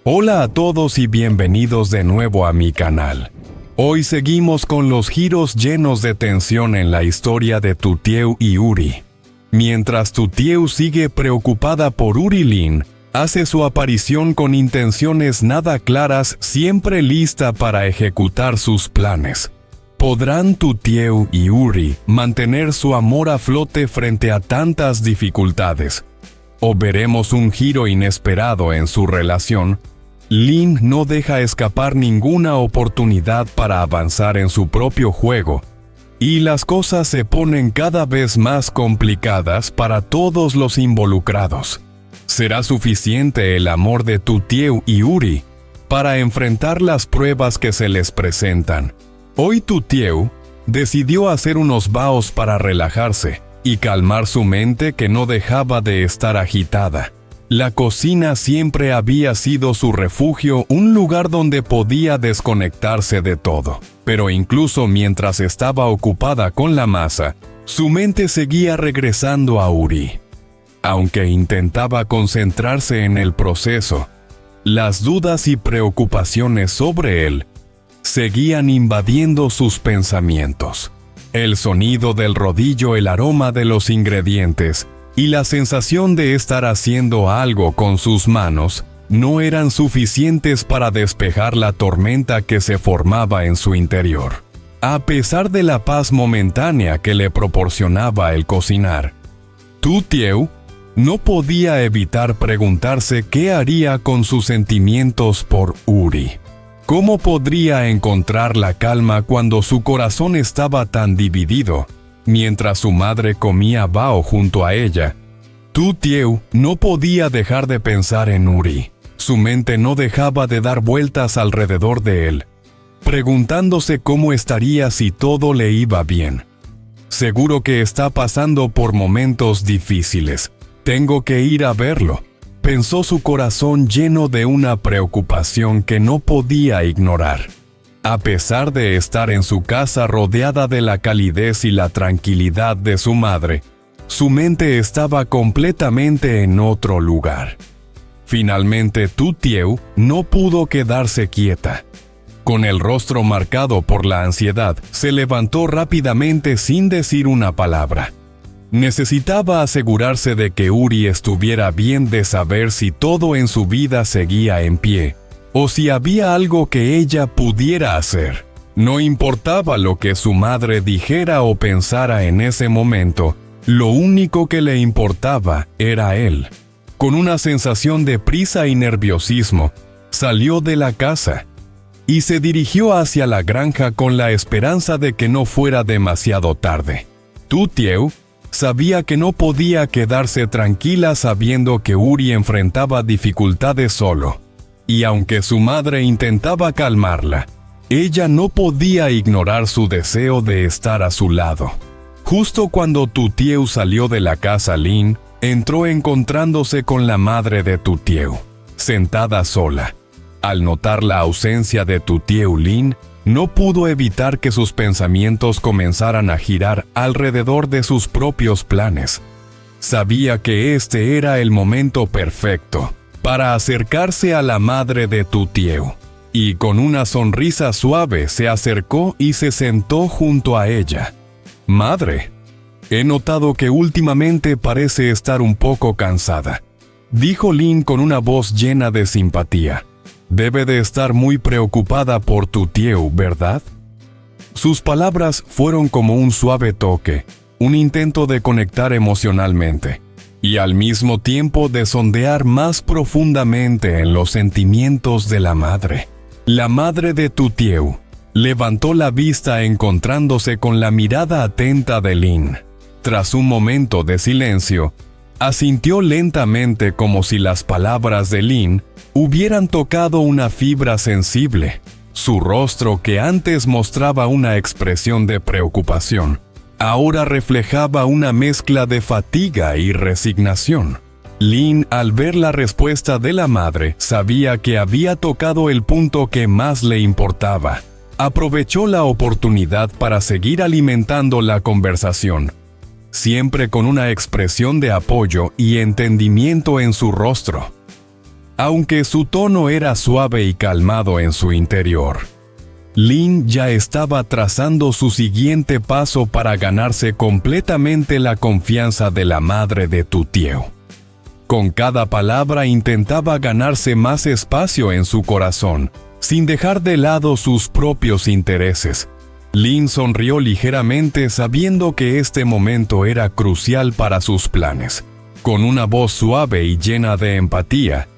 Hola a todos y bienvenidos de nuevo a mi canal. Hoy seguimos con los giros llenos de tensión en la historia de Tutieu y Uri. Mientras Tutieu sigue preocupada por Uri-Lin, hace su aparición con intenciones nada claras, siempre lista para ejecutar sus planes. ¿Podrán Tutieu y Uri mantener su amor a flote frente a tantas dificultades? ¿O veremos un giro inesperado en su relación? Lin no deja escapar ninguna oportunidad para avanzar en su propio juego, y las cosas se ponen cada vez más complicadas para todos los involucrados. ¿Será suficiente el amor de Tutieu y Uri para enfrentar las pruebas que se les presentan? Hoy Tutieu decidió hacer unos vaos para relajarse y calmar su mente que no dejaba de estar agitada. La cocina siempre había sido su refugio, un lugar donde podía desconectarse de todo. Pero incluso mientras estaba ocupada con la masa, su mente seguía regresando a Uri. Aunque intentaba concentrarse en el proceso, las dudas y preocupaciones sobre él seguían invadiendo sus pensamientos. El sonido del rodillo, el aroma de los ingredientes y la sensación de estar haciendo algo con sus manos no eran suficientes para despejar la tormenta que se formaba en su interior. A pesar de la paz momentánea que le proporcionaba el cocinar, Tutieu no podía evitar preguntarse qué haría con sus sentimientos por Uri. ¿Cómo podría encontrar la calma cuando su corazón estaba tan dividido? Mientras su madre comía bao junto a ella, Tutieu no podía dejar de pensar en Uri. Su mente no dejaba de dar vueltas alrededor de él, preguntándose cómo estaría si todo le iba bien. Seguro que está pasando por momentos difíciles. Tengo que ir a verlo, pensó su corazón lleno de una preocupación que no podía ignorar. A pesar de estar en su casa rodeada de la calidez y la tranquilidad de su madre, su mente estaba completamente en otro lugar. Finalmente, Tutieu no pudo quedarse quieta. Con el rostro marcado por la ansiedad, se levantó rápidamente sin decir una palabra. Necesitaba asegurarse de que Uri estuviera bien, de saber si todo en su vida seguía en pie, o si había algo que ella pudiera hacer. No importaba lo que su madre dijera o pensara en ese momento, lo único que le importaba era él. Con una sensación de prisa y nerviosismo, salió de la casa y se dirigió hacia la granja con la esperanza de que no fuera demasiado tarde. Tutieu sabía que no podía quedarse tranquila sabiendo que Uri enfrentaba dificultades solo. Y aunque su madre intentaba calmarla, ella no podía ignorar su deseo de estar a su lado. Justo cuando Tutieu salió de la casa, Lin entró encontrándose con la madre de Tutieu, sentada sola. Al notar la ausencia de Tutieu, Lin no pudo evitar que sus pensamientos comenzaran a girar alrededor de sus propios planes. Sabía que este era el momento perfecto para acercarse a la madre de Tutieu, y con una sonrisa suave se acercó y se sentó junto a ella. «Madre, he notado que últimamente parece estar un poco cansada», dijo Lin con una voz llena de simpatía. «Debe de estar muy preocupada por Tutieu, ¿verdad?». Sus palabras fueron como un suave toque, un intento de conectar emocionalmente, y al mismo tiempo de sondear más profundamente en los sentimientos de la madre. La madre de Tutieu levantó la vista encontrándose con la mirada atenta de Lin. Tras un momento de silencio, asintió lentamente como si las palabras de Lin hubieran tocado una fibra sensible. Su rostro, que antes mostraba una expresión de preocupación, ahora reflejaba una mezcla de fatiga y resignación. Lin, al ver la respuesta de la madre, sabía que había tocado el punto que más le importaba. Aprovechó la oportunidad para seguir alimentando la conversación, siempre con una expresión de apoyo y entendimiento en su rostro. aunque su tono era suave y calmado en su interior. Lin ya estaba trazando su siguiente paso para ganarse completamente la confianza de la madre de Tutieo. Con cada palabra intentaba ganarse más espacio en su corazón, sin dejar de lado sus propios intereses. Lin sonrió ligeramente sabiendo que este momento era crucial para sus planes. Con una voz suave y llena de empatía,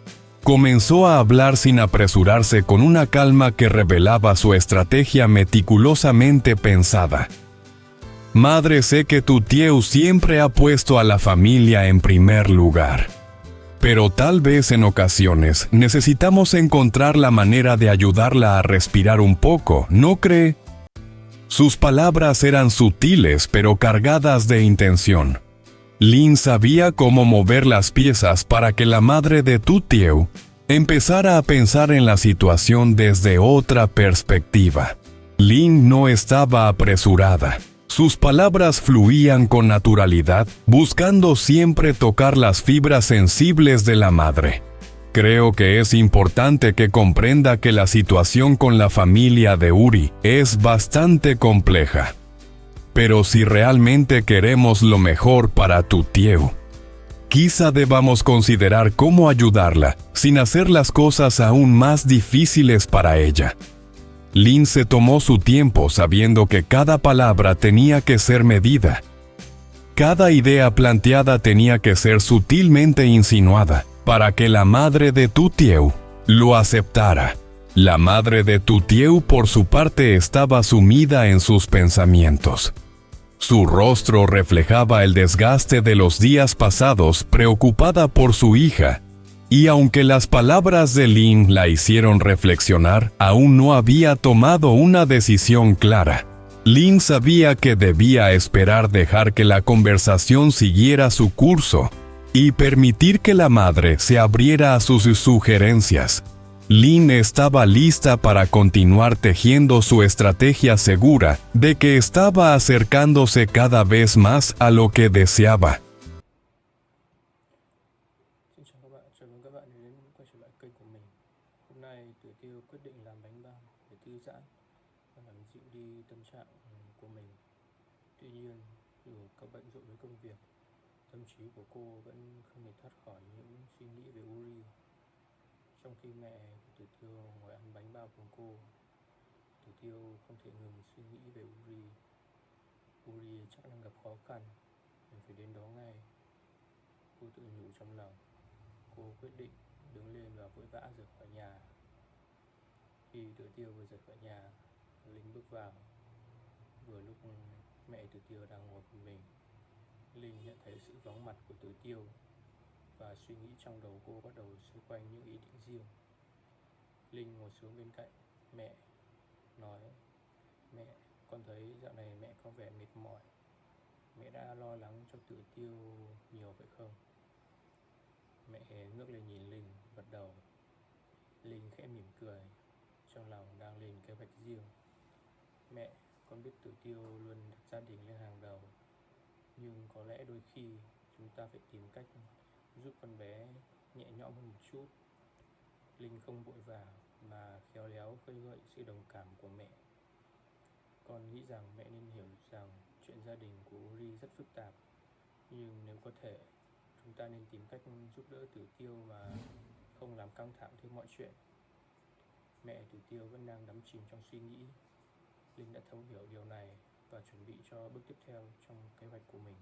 comenzó a hablar sin apresurarse, con una calma que revelaba su estrategia meticulosamente pensada. Madre, sé que Tutieo siempre ha puesto a la familia en primer lugar. Pero tal vez en ocasiones necesitamos encontrar la manera de ayudarla a respirar un poco, ¿no cree? Sus palabras eran sutiles pero cargadas de intención. Lin sabía cómo mover las piezas para que la madre de Tutieo empezara a pensar en la situación desde otra perspectiva. Lin no estaba apresurada. Sus palabras fluían con naturalidad, buscando siempre tocar las fibras sensibles de la madre. Creo que es importante que comprenda que la situación con la familia de Uri es bastante compleja. Pero si realmente queremos lo mejor para Tutieo, quizá debamos considerar cómo ayudarla sin hacer las cosas aún más difíciles para ella. Lin se tomó su tiempo sabiendo que cada palabra tenía que ser medida. Cada idea planteada tenía que ser sutilmente insinuada para que la madre de Tutieo lo aceptara. La madre de Tutieo, por su parte, estaba sumida en sus pensamientos. Su rostro reflejaba el desgaste de los días pasados, preocupada por su hija, y aunque las palabras de Lin la hicieron reflexionar, aún no había tomado una decisión clara. Lin sabía que debía esperar, dejar que la conversación siguiera su curso y permitir que la madre se abriera a sus sugerencias. Lin estaba lista para continuar tejiendo su estrategia, segura de que estaba acercándose cada vez más a lo que deseaba. Xin chào các bạn, chào mừng các bạn đến quay trở lại kênh của mình. Hôm nay Tử Tiêu quyết định làm bánh bao để thư giãn và làm dịu đi tâm trạng của mình. Tuy nhiên, dù có bận rộn với công việc, tâm trí của cô vẫn không thể thoát khỏi những suy nghĩ về Uri. Trong khi mẹ của Tử Tiêu ngồi ăn bánh bao cùng cô, Tử Tiêu không thể ngừng suy nghĩ về Uri. Uri chắc đang gặp khó khăn, mình phải đến đó ngay. Cô tự nhủ trong lòng. Cô quyết định đứng lên và vội vã rời khỏi nhà. Khi Tử Tiêu vừa rời khỏi nhà, Linh bước vào. Vừa lúc mẹ Tử Tiêu đang ngồi cùng mình, Linh nhận thấy sự vắng mặt của Tử Tiêu và suy nghĩ trong đầu cô bắt đầu xoay quanh những ý định riêng. Linh ngồi xuống bên cạnh mẹ, nói: "Mẹ, con thấy dạo này mẹ có vẻ mệt mỏi. Mẹ đã lo lắng cho Tử Tiêu nhiều vậy không?" Mẹ ngước lên nhìn Linh, gật đầu. Linh khẽ mỉm cười, trong lòng đang lên kế hoạch riêng. "Mẹ, con biết Tử Tiêu luôn đặt gia đình lên hàng đầu, nhưng có lẽ đôi khi chúng ta phải tìm cách giúp con bé nhẹ nhõm hơn một chút." Linh không vội vàng mà khéo léo khơi gợi sự đồng cảm của mẹ. "Con nghĩ rằng mẹ nên hiểu rằng chuyện gia đình của Uri rất phức tạp, nhưng nếu có thể, chúng ta nên tìm cách giúp đỡ Tử Tiêu mà không làm căng thẳng thêm mọi chuyện." Mẹ Tử Tiêu vẫn đang đắm chìm trong suy nghĩ. Linh đã thấu hiểu điều này và chuẩn bị cho bước tiếp theo trong kế hoạch của mình.